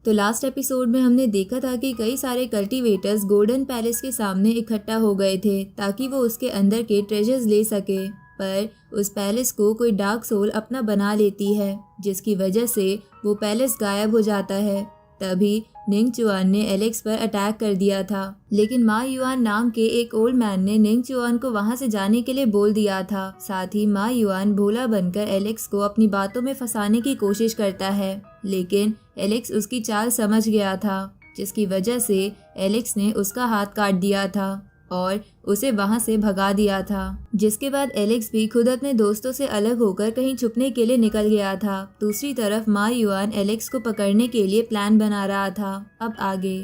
तो last episode में हमने देखा था कि कई सारे कल्टीवेटर्स गोल्डन पैलेस के सामने इकट्ठा हो गए थे ताकि वो उसके अंदर के ट्रेजर्स ले सके, पर उस पैलेस को कोई डार्क सोल अपना बना लेती है, जिसकी वजह से वो पैलेस गायब हो जाता है। तभी निंग चुआन ने एलेक्स पर अटैक कर दिया था, लेकिन मा युआन नाम के एक ओल्ड मैन ने निंग चुआन को वहां से जाने के लिए बोल दिया था। साथ ही मा युआन भोला बनकर एलेक्स को अपनी बातों में फंसाने की कोशिश करता है, लेकिन एलेक्स उसकी चाल समझ गया था, जिसकी वजह से एलेक्स ने उसका हाथ काट दिया था और उसे वहां से भगा दिया था। जिसके बाद एलेक्स भी खुद अपने दोस्तों से अलग होकर कहीं छुपने के लिए निकल गया था। दूसरी तरफ मा युआन एलेक्स को पकड़ने के लिए प्लान बना रहा था। अब आगे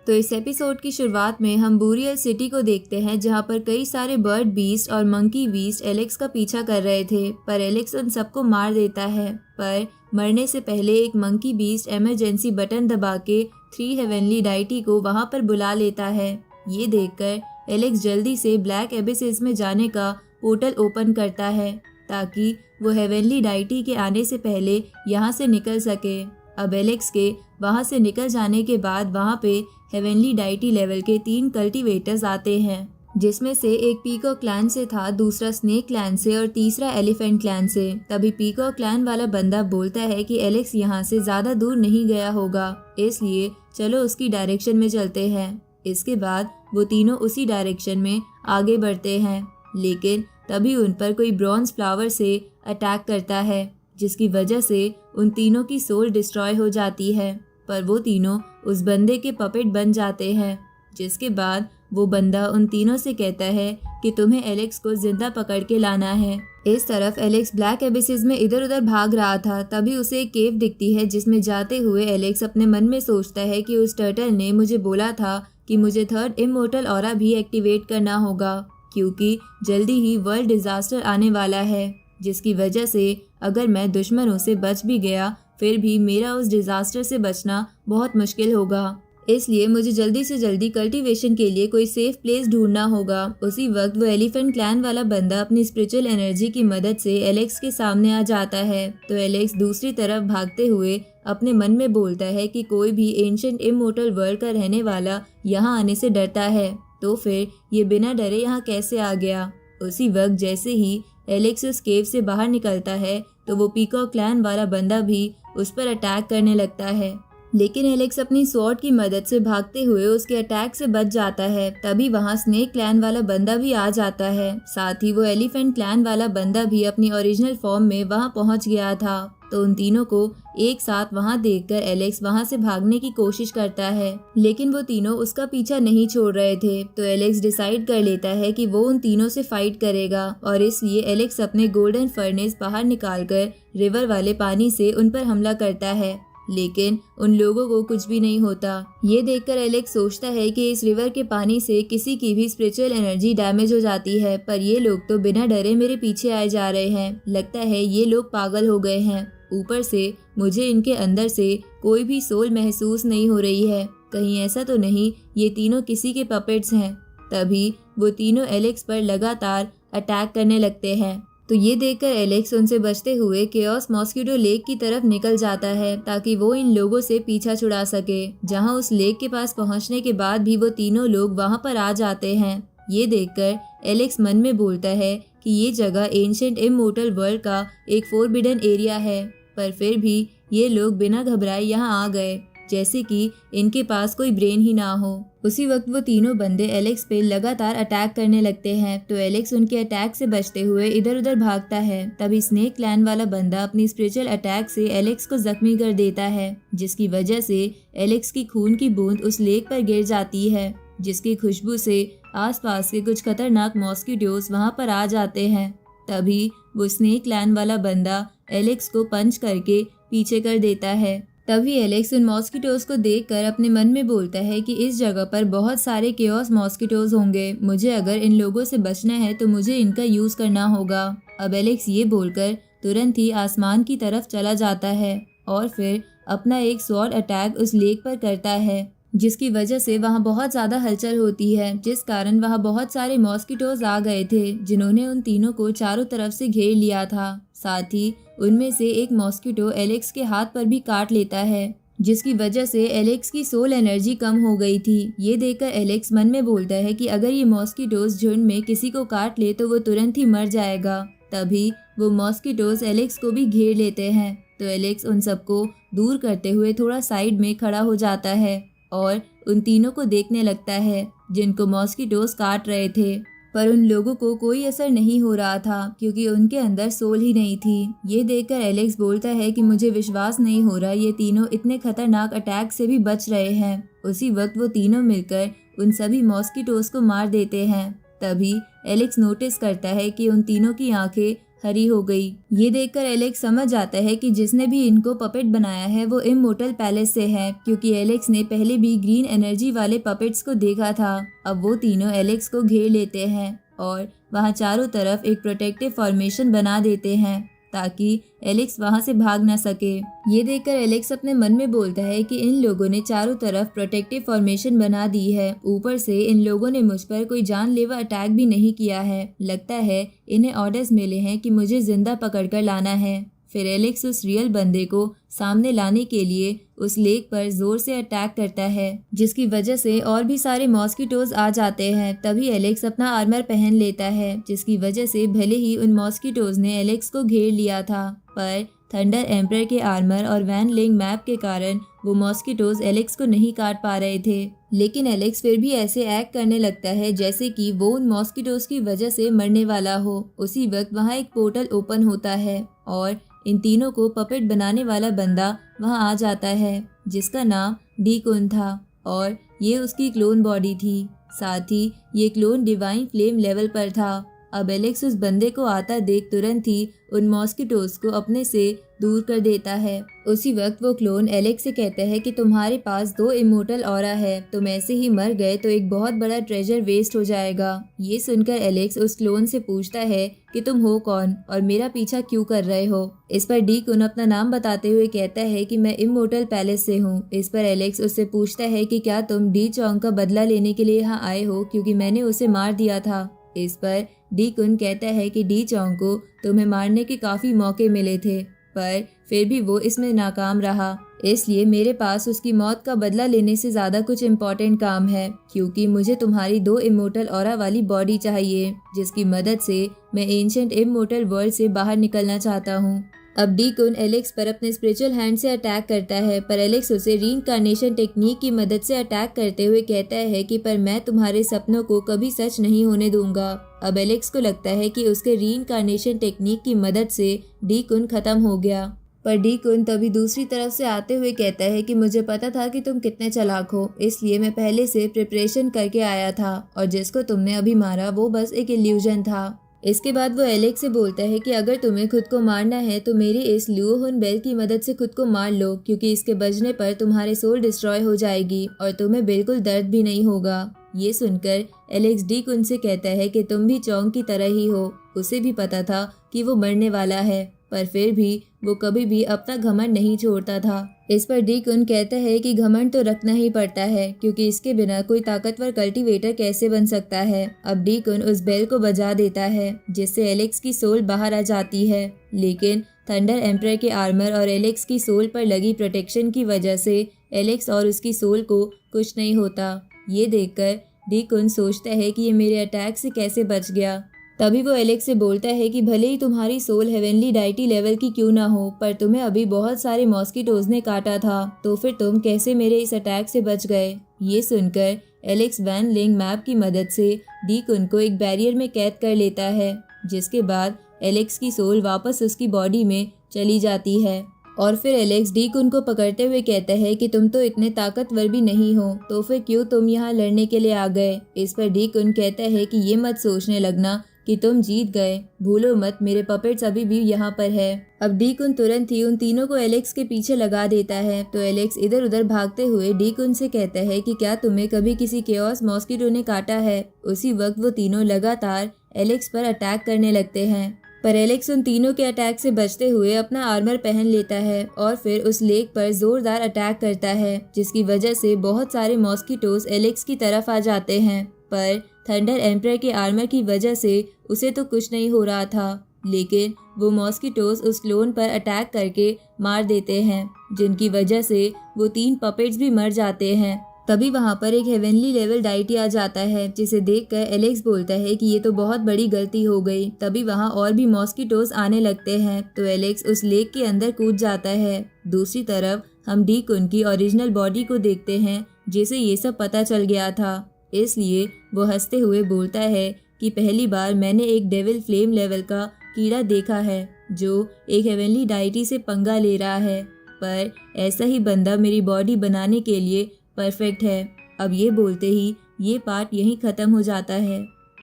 तो इस एपिसोड की शुरुआत में हम बूरियल सिटी को देखते हैं, जहां पर कई सारे बर्ड बीस्ट और मंकी बीस्ट एलेक्स का पीछा कर रहे थे, पर एलेक्स उन सबको मार देता है। पर मरने से पहले एक मंकी बीस्ट इमरजेंसी बटन दबा के 3 हेवनली डाइटी को वहां पर बुला लेता है। ये देखकर एलेक्स जल्दी से ब्लैक एबिसिस में जाने का पोर्टल ओपन करता है ताकि वो हेवनली डाइटी के आने से पहले यहाँ से निकल सके। अब एलेक्स के वहाँ से निकल जाने के बाद वहाँ पे हेवनली डाइटी लेवल के 3 कल्टीवेटर्स आते हैं, जिसमें से एक पीकॉक क्लैन से था, दूसरा स्नेक क्लैन से और तीसरा एलिफेंट क्लैन से। तभी पीकॉक क्लैन वाला बंदा बोलता है कि एलेक्स यहाँ से ज्यादा दूर नहीं गया होगा, इसलिए चलो उसकी डायरेक्शन में चलते हैं। इसके बाद वो तीनों उसी डायरेक्शन में आगे बढ़ते हैं, लेकिन तभी उन पर कोई ब्रॉन्ज फ्लावर से अटैक करता है, जिसकी वजह से उन तीनों की सोल डिस्ट्रॉय हो जाती है। पर वो तीनों उस बंदे के पपेट बन जाते हैं, जिसके बाद वो बंदा उन तीनों से कहता है कि तुम्हें एलेक्स को जिंदा पकड़ के लाना है। इस तरफ एलेक्स ब्लैक एबिसिस में इधर उधर भाग रहा था, तभी उसे एक केव दिखती है, जिसमें जाते हुए एलेक्स अपने मन में सोचता है कि उस टर्टल ने मुझे बोला था कि मुझे 3rd इमोर्टल ऑरा भी एक्टिवेट करना होगा, क्योंकि जल्दी ही वर्ल्ड डिजास्टर आने वाला है, जिसकी वजह से अगर मैं दुश्मनों से बच भी गया फिर भी मेरा उस डिजास्टर से बचना बहुत मुश्किल होगा। इसलिए मुझे जल्दी से जल्दी कल्टीवेशन के लिए कोई सेफ प्लेस ढूंढना होगा। उसी वक्त वो एलिफेंट क्लैन वाला बंदा अपनी स्पिरिचुअल एनर्जी की मदद से एलेक्स के सामने आ जाता है। तो एलेक्स दूसरी तरफ भागते हुए अपने मन में बोलता है कि कोई भी एंशिएंट इमोर्टल वर्ल्ड का रहने वाला यहाँ आने से डरता है, तो फिर ये बिना डरे यहाँ कैसे आ गया। उसी वक्त जैसे ही एलेक्स उस केव से बाहर निकलता है तो वो पीकॉक क्लैन वाला बंदा भी उस पर अटैक करने लगता है, लेकिन एलेक्स अपनी स्वॉर्ड की मदद से भागते हुए उसके अटैक से बच जाता है। तभी वहाँ स्नेक क्लैन वाला बंदा भी आ जाता है, साथ ही वो एलिफेंट क्लैन वाला बंदा भी अपनी ओरिजिनल फॉर्म में वहाँ पहुँच गया था। तो उन तीनों को एक साथ वहाँ देखकर एलेक्स वहाँ से भागने की कोशिश करता है, लेकिन वो तीनों उसका पीछा नहीं छोड़ रहे थे। तो एलेक्स डिसाइड कर लेता है कि वो उन तीनों से फाइट करेगा, और इसलिए एलेक्स अपने गोल्डन फर्नेस बाहर निकालकर रिवर वाले पानी से उन पर हमला करता है, लेकिन उन लोगों को कुछ भी नहीं होता। ये देखकर एलेक्स सोचता है कि इस रिवर के पानी से किसी की भी स्पिरिचुअल एनर्जी डैमेज हो जाती है, पर ये लोग तो बिना डरे मेरे पीछे आए जा रहे हैं। लगता है ये लोग पागल हो गए हैं। ऊपर से मुझे इनके अंदर से कोई भी सोल महसूस नहीं हो रही है। कहीं ऐसा तो नहीं ये तीनों किसी के पपेट्स हैं। तभी वो तीनों एलेक्स पर लगातार अटैक करने लगते हैं। तो ये देखकर एलेक्स उनसे बचते हुए केओस मॉस्किटो लेक की तरफ निकल जाता है ताकि वो इन लोगों से पीछा छुड़ा सके। जहां उस लेक के पास पहुंचने के बाद भी वो तीनों लोग वहां पर आ जाते हैं। ये देखकर एलेक्स मन में बोलता है कि ये जगह एंशिएंट इमोर्टल वर्ल्ड का एक फोरबिडन एरिया है, पर फिर भी ये लोग बिना घबराए यहाँ आ गए, जैसे कि इनके पास कोई ब्रेन ही ना हो। उसी वक्त वो तीनों बंदे एलेक्स पे लगातार अटैक करने लगते हैं। तो एलेक्स उनके अटैक से बचते हुए इधर उधर भागता है। तभी स्नेक क्लैन वाला बंदा अपनी स्पिरिचुअल अटैक से एलेक्स को जख्मी कर देता है, जिसकी वजह से एलेक्स की खून की बूंद उस लेक पर गिर जाती है, जिसकी खुशबू से आसपास के कुछ खतरनाक मॉस्किटोज वहाँ पर आ जाते हैं। तभी वो स्नेक क्लैन वाला बंदा एलेक्स को पंच करके पीछे कर देता है। तभी एलेक्स उन मॉस्किटोज को देखकर अपने मन में बोलता है कि इस जगह पर बहुत सारे केओस मॉस्किटोज होंगे। मुझे अगर इन लोगों से बचना है तो मुझे इनका यूज करना होगा। अब एलेक्स ये बोलकर तुरंत ही आसमान की तरफ चला जाता है और फिर अपना एक स्वॉर्ड अटैक उस लेक पर करता है, जिसकी वजह से वहाँ बहुत ज़्यादा हलचल होती है, जिस कारण वहाँ बहुत सारे मॉस्किटोज आ गए थे जिन्होंने उन तीनों को चारों तरफ से घेर लिया था। साथ ही उनमें से एक मॉस्किटो एलेक्स के हाथ पर भी काट लेता है, जिसकी वजह से एलेक्स की सोल एनर्जी कम हो गई थी। ये देखकर एलेक्स मन में बोलता है कि अगर ये मॉस्किटोज झुंड में किसी को काट ले तो वो तुरंत ही मर जाएगा। तभी वो मॉस्किटोज एलेक्स को भी घेर लेते हैं, तो एलेक्स उन सबको दूर करते हुए थोड़ा साइड में खड़ा हो जाता है और उन तीनों को देखने लगता है जिनको मॉस्किटोज काट रहे थे। पर उन लोगों को कोई असर नहीं हो रहा था क्योंकि उनके अंदर सोल ही नहीं थी। ये देखकर एलेक्स बोलता है कि मुझे विश्वास नहीं हो रहा, ये तीनों इतने खतरनाक अटैक से भी बच रहे हैं। उसी वक्त वो तीनों मिलकर उन सभी मॉस्किटोज को मार देते हैं। तभी एलेक्स नोटिस करता है कि उन तीनों की आंखें हरी हो गई। ये देखकर एलेक्स समझ जाता है कि जिसने भी इनको पपेट बनाया है वो इमोर्टल पैलेस से है, क्योंकि एलेक्स ने पहले भी ग्रीन एनर्जी वाले पपेट्स को देखा था। अब वो तीनों एलेक्स को घेर लेते हैं और वहाँ चारों तरफ एक प्रोटेक्टिव फॉर्मेशन बना देते हैं ताकि एलेक्स वहां से भाग न सके। ये देखकर एलेक्स अपने मन में बोलता है कि इन लोगों ने चारों तरफ प्रोटेक्टिव फॉर्मेशन बना दी है, ऊपर से इन लोगों ने मुझ पर कोई जानलेवा अटैक भी नहीं किया है। लगता है इन्हें ऑर्डर्स मिले हैं कि मुझे जिंदा पकड़कर लाना है। फिर एलेक्स उस रियल बंदे को सामने लाने के लिए उस लेक पर जोर से अटैक करता है, जिसकी वजह से और भी सारे मॉस्किटोज आ जाते हैं। तभी एलेक्स अपना आर्मर पहन लेता है, जिसकी वजह से भले ही उन मॉस्किटोज ने एलेक्स को घेर लिया था, पर थंडर एम्पर के आर्मर और वैन लिंग मैप के कारण वो मॉस्किटोज एलेक्स को नहीं काट पा रहे थे। लेकिन एलेक्स फिर भी ऐसे एक्ट करने लगता है जैसे कि वो उन मॉस्किटोज की वजह से मरने वाला हो। उसी वक्त वहाँ एक पोर्टल ओपन होता है और इन तीनों को पपेट बनाने वाला बंदा वहां आ जाता है, जिसका नाम डी-कुन था और ये उसकी क्लोन बॉडी थी। साथ ही ये क्लोन डिवाइन फ्लेम लेवल पर था। अब एलेक्स उस बंदे को आता देख तुरंत ही उन मॉस्किटोज को अपने से दूर कर देता है। उसी वक्त वो क्लोन एलेक्स से कहता है कि तुम्हारे पास 2 इमोर्टल ऑरा है, तुम ऐसे ही मर गए तो एक बहुत बड़ा ट्रेजर वेस्ट हो जाएगा। ये सुनकर एलेक्स उस क्लोन से पूछता है कि तुम हो कौन और मेरा पीछा क्यों कर रहे हो। इस पर डी-कुन अपना नाम बताते हुए कहता है कि मैं इमोर्टल पैलेस से हूँ। इस पर एलेक्स उससे पूछता है कि क्या तुम डी-चोंग का बदला लेने के लिए यहाँ आए हो, क्योंकि मैंने उसे मार दिया था। इस पर डी-कुन कहता है कि डी-चोंग को तुम्हें मारने के काफी मौके मिले थे, पर फिर भी वो इसमें नाकाम रहा, इसलिए मेरे पास उसकी मौत का बदला लेने से ज्यादा कुछ इम्पोर्टेंट काम है, क्योंकि मुझे तुम्हारी 2 इमोर्टल ऑरा वाली बॉडी चाहिए, जिसकी मदद से मैं एंशिएंट इमोर्टल वर्ल्ड से बाहर निकलना चाहता हूँ। अब डी-कुन एलेक्स पर अपने स्पिरिचुअल हैंड से अटैक करता है, पर एलेक्स उसे रीइंकार्नेशन टेक्निक की मदद से अटैक करते हुए कहता है कि पर मैं तुम्हारे सपनों को कभी सच नहीं होने दूंगा। अब एलेक्स को लगता है कि उसके रीइंकार्नेशन टेक्निक की मदद से डी-कुन खत्म हो गया, पर डी-कुन तभी दूसरी तरफ से आते हुए कहता है कि मुझे पता था कि तुम कितने चालाक हो, इसलिए मैं पहले से प्रिपरेशन करके आया था और जिसको तुमने अभी मारा वो बस एक इल्यूजन था। इसके बाद वो एलेक्स से बोलता है कि अगर तुम्हें खुद को मारना है तो मेरी इस ल्यूहुन बेल की मदद से खुद को मार लो, क्योंकि इसके बजने पर तुम्हारे सोल डिस्ट्रॉय हो जाएगी और तुम्हें बिल्कुल दर्द भी नहीं होगा। ये सुनकर एलेक्स डी-कुन से कहता है कि तुम भी चोंग की तरह ही हो, उसे भी पता था कि वो मरने वाला है, पर फिर भी वो कभी भी अपना घमंड नहीं छोड़ता था। इस पर डी-कुन कहता है कि घमंड तो रखना ही पड़ता है, क्योंकि इसके बिना कोई ताकतवर कल्टीवेटर कैसे बन सकता है। अब डी-कुन उस बेल को बजा देता है, जिससे एलेक्स की सोल बाहर आ जाती है, लेकिन थंडर एम्पर के आर्मर और एलेक्स की सोल पर लगी प्रोटेक्शन की वजह से एलेक्स और उसकी सोल को कुछ नहीं होता। ये देखकर डी-कुन सोचता है कि ये मेरे अटैक से कैसे बच गया। तभी वो एलेक्स से बोलता है कि भले ही तुम्हारी सोल हेवनली डाइटी लेवल की क्यों ना हो, पर तुम्हें अभी बहुत सारे मॉस्किटोज ने काटा था, तो फिर तुम कैसे मेरे इस अटैक से बच गए। ये सुनकर एलेक्स वैन लिंग मैप की मदद से डी-कुन को एक बैरियर में कैद कर लेता है, जिसके बाद एलेक्स की सोल वापस उसकी बॉडी में चली जाती है। और फिर एलेक्स डी-कुन को पकड़ते हुए कहता है कि तुम तो इतने ताकतवर भी नहीं हो, तो फिर क्यों तुम यहाँ लड़ने के लिए आ गए। इस पर डी-कुन कहता है कि ये मत सोचने लगना कि तुम जीत गए, भूलो मत मेरे पपेट्स अभी भी यहाँ पर है। अब डी-कुन तुरंत ही उन तीनों को एलेक्स के पीछे लगा देता है, तो एलेक्स इधर उधर भागते हुए डी-कुन से कहता है कि क्या तुम्हें कभी किसी केओस मॉस्किटो ने काटा है। उसी वक्त वो तीनों लगातार एलेक्स पर अटैक करने लगते हैं, पर एलेक्स उन तीनों के अटैक से बचते हुए अपना आर्मर पहन लेता है और फिर उस लेक पर जोरदार अटैक करता है, जिसकी वजह से बहुत सारे मॉस्किटोज एलेक्स की तरफ आ जाते हैं, पर थंडर एम्पर के आर्मर की वजह से उसे तो कुछ नहीं हो रहा था। लेकिन वो मॉस्किटोज उस क्लोन पर अटैक करके मार देते हैं, जिनकी वजह से वो 3 पपेट्स भी मर जाते हैं। तभी वहाँ पर एक हेवनली लेवल डाइटी आ जाता है, जिसे देखकर एलेक्स बोलता है कि ये तो बहुत बड़ी गलती हो गई। तभी वहाँ और भी मॉस्किटोज आने लगते हैं, तो एलेक्स उस लेक के अंदर कूद जाता है। दूसरी तरफ हम डीक उनकी ओरिजिनल बॉडी को देखते हैं, जिसे ये सब पता चल गया था। इसलिए वो हंसते हुए बोलता है कि पहली बार मैंने एक डेविल फ्लेम लेवल का कीड़ा देखा है जो एक हेवनली डाइटी से पंगा ले रहा है, पर ऐसा ही बंदा मेरी बॉडी बनाने के लिए परफेक्ट है। अब ये बोलते ही ये पार्ट यहीं ख़त्म हो जाता है।